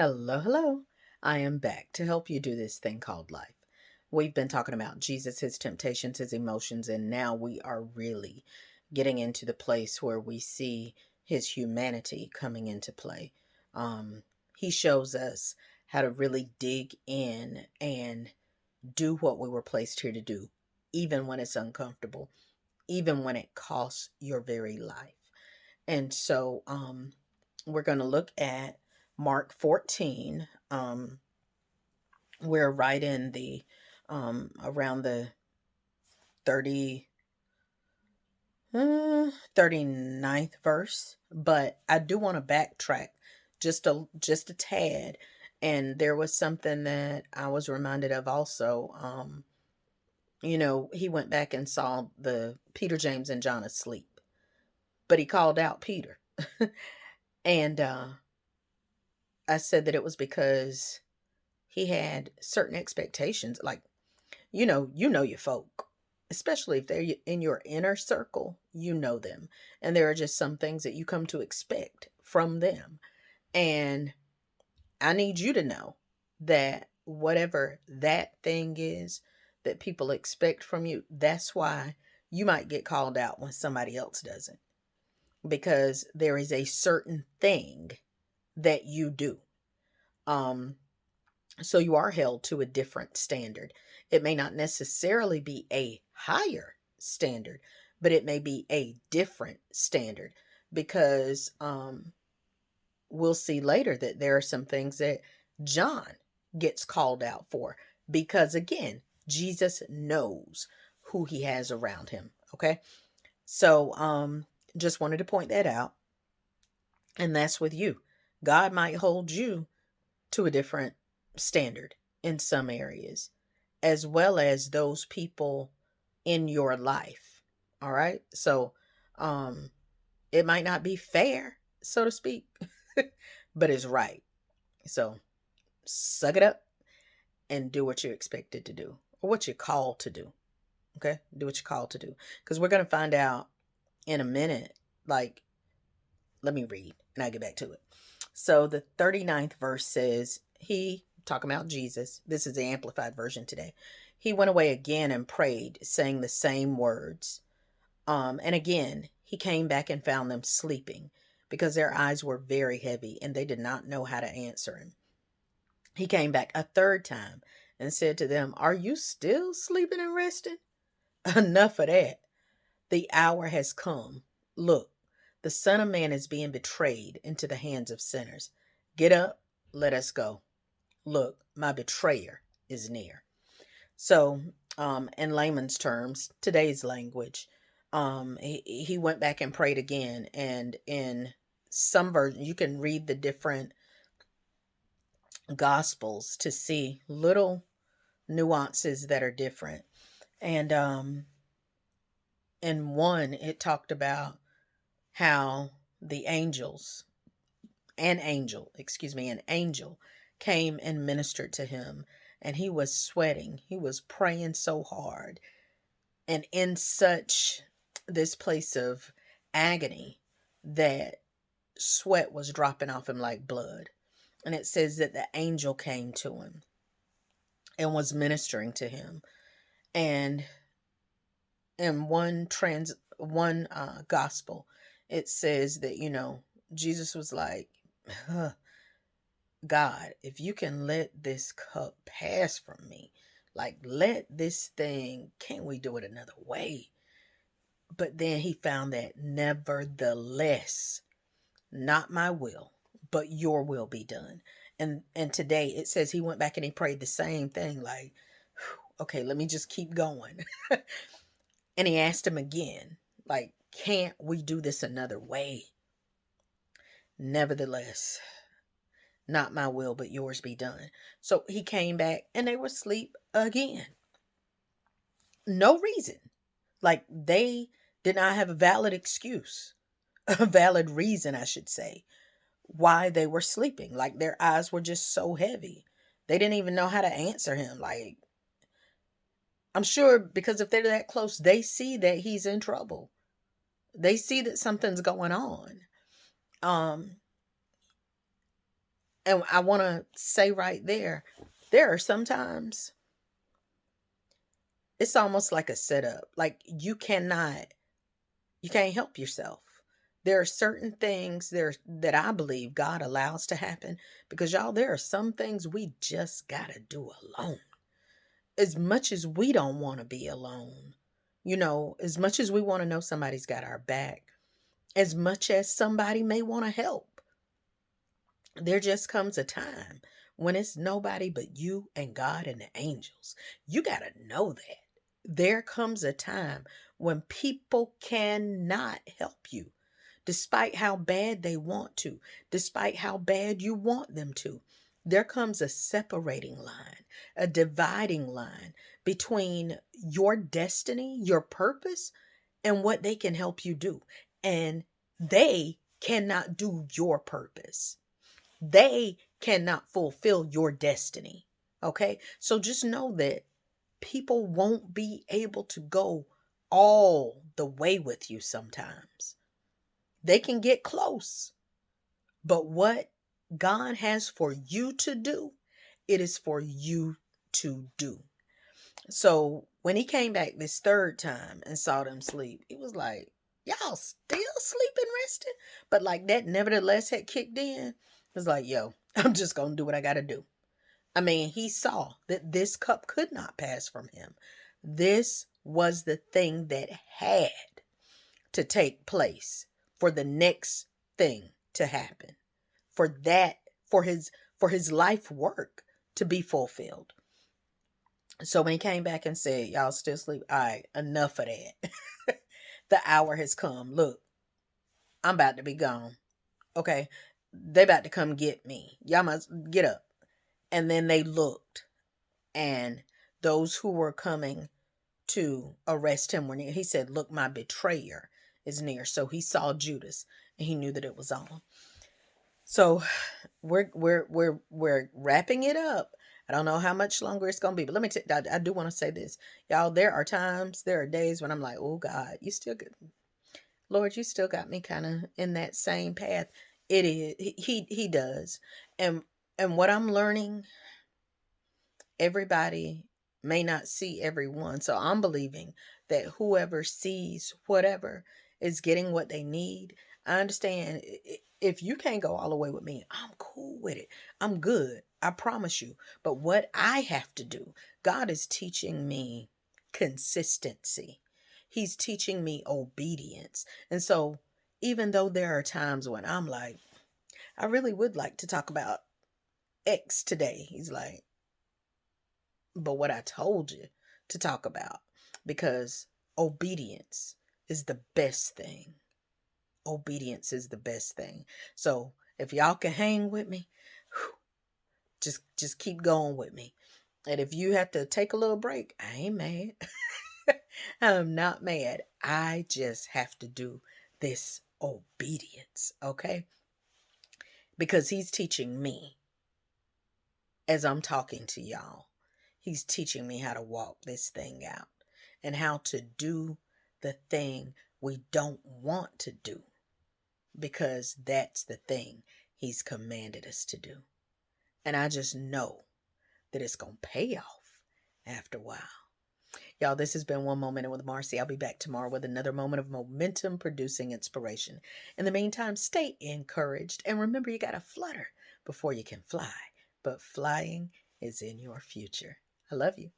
Hello, hello. I am back to help you do this thing called life. We've been talking about Jesus, his temptations, his emotions, and now we are really getting into the place where we see his humanity coming into play. Um, he shows us how to really dig in and do what we were placed here to do, even when it's uncomfortable, even when it costs your very life. And so we're going to look at Mark 14. We're right in the around the 30 39th verse, but I do want to backtrack just a tad. And there was something that I was reminded of also. He went back and saw the Peter, James, and John asleep, but he called out Peter. And I said that it was because he had certain expectations. Like, you know your folk, especially if they're in your inner circle, you know them. And there are just some things that you come to expect from them. And I need you to know that whatever that thing is that people expect from you, that's why you might get called out when somebody else doesn't. Because there is a certain thing that you do. Um, So you are held to a different standard. It may not necessarily be a higher standard, but it may be a different standard because we'll see later that there are some things that John gets called out for because, again, Jesus knows who he has around him. Okay. So just wanted to point that out. And that's with you. God might hold you to a different standard in some areas, as well as those people in your life. All right. So, um, it might not be fair, so to speak, but it's right. So suck it up and do what you're expected to do or what you're called to do. Okay. Do what you're called to do. Because we're going to find out in a minute. Like, let me read and I get back to it. So the 39th verse says, he, talking about Jesus, this is the amplified version today. He went away again and prayed, saying the same words. And again, he came back and found them sleeping because their eyes were very heavy and they did not know how to answer him. He came back a third time and said to them, "Are you still sleeping and resting? Enough of that. The hour has come. Look, the Son of Man is being betrayed into the hands of sinners. Get up, let us go. Look, my betrayer is near." So, in layman's terms, today's language, he went back and prayed again. And in some version, you can read the different gospels to see little nuances that are different. And in one, it talked about how the angels, an angel came and ministered to him, and he was sweating. He was praying so hard and in such this place of agony that sweat was dropping off him like blood. And it says that the angel came to him and was ministering to him. And in one gospel, it says that Jesus was like, "Huh, God, if you can let this cup pass from me, like let this thing, can't we do it another way?" But then he found that nevertheless, not my will, but your will be done. And today it says he went back and he prayed the same thing, like, okay, let me just keep going. And he asked him again, like, can't we do this another way? Nevertheless, not my will, but yours be done. So he came back and they were asleep again. No reason. Like they did not have a valid excuse, a valid reason, I should say, why they were sleeping. Like their eyes were just so heavy. They didn't even know how to answer him. Like, I'm sure because if they're that close, they see that he's in trouble. They see that something's going on. Um, And I want to say right there are sometimes it's almost like a setup. Like you can't help yourself. There are certain things there that I believe God allows to happen because y'all, there are some things we just got to do alone. As much as we don't want to be alone, as much as we want to know somebody's got our back, as much as somebody may want to help, there just comes a time when it's nobody but you and God and the angels. You got to know that. There comes a time when people cannot help you, despite how bad they want to, despite how bad you want them to. There comes a separating line, a dividing line between your destiny, your purpose, and what they can help you do. And they cannot do your purpose. They cannot fulfill your destiny. Okay? So just know that people won't be able to go all the way with you sometimes. They can get close, but what God has for you to do, it is for you to do. So when he came back this third time and saw them sleep, he was like, y'all still sleeping, resting? But like that nevertheless had kicked in. It was like, yo, I'm just going to do what I got to do. I mean, he saw that this cup could not pass from him. This was the thing that had to take place for the next thing to happen, for that, for his life work to be fulfilled. So when he came back and said, y'all still sleep, all right, enough of that. The hour has come. Look, I'm about to be gone. Okay, they about to come get me. Y'all must get up. And then they looked, and those who were coming to arrest him were near. He said, look, my betrayer is near. So he saw Judas and he knew that it was on. So we're wrapping it up. I don't know how much longer it's gonna be, but let me I do want to say this, y'all. There are days when I'm like, oh God, you still good, Lord, you still got me kind of in that same path. It is he does, and what I'm learning, everybody may not see everyone. So I'm believing that whoever sees whatever is getting what they need. I understand if you can't go all the way with me, I'm cool with it. I'm good. I promise you. But what I have to do, God is teaching me consistency. He's teaching me obedience. And so even though there are times when I'm like, I really would like to talk about X today. He's like, but what I told you to talk about, because obedience is the best thing. Obedience is the best thing. So if y'all can hang with me, just keep going with me. And if you have to take a little break, I ain't mad. I'm not mad. I just have to do this obedience, okay? Because he's teaching me as I'm talking to y'all. He's teaching me how to walk this thing out and how to do the thing we don't want to do, because that's the thing he's commanded us to do. And I just know that it's going to pay off after a while. Y'all, this has been One Moment with Marcy. I'll be back tomorrow with another moment of momentum producing inspiration. In the meantime, stay encouraged and remember, you got to flutter before you can fly, but flying is in your future. I love you.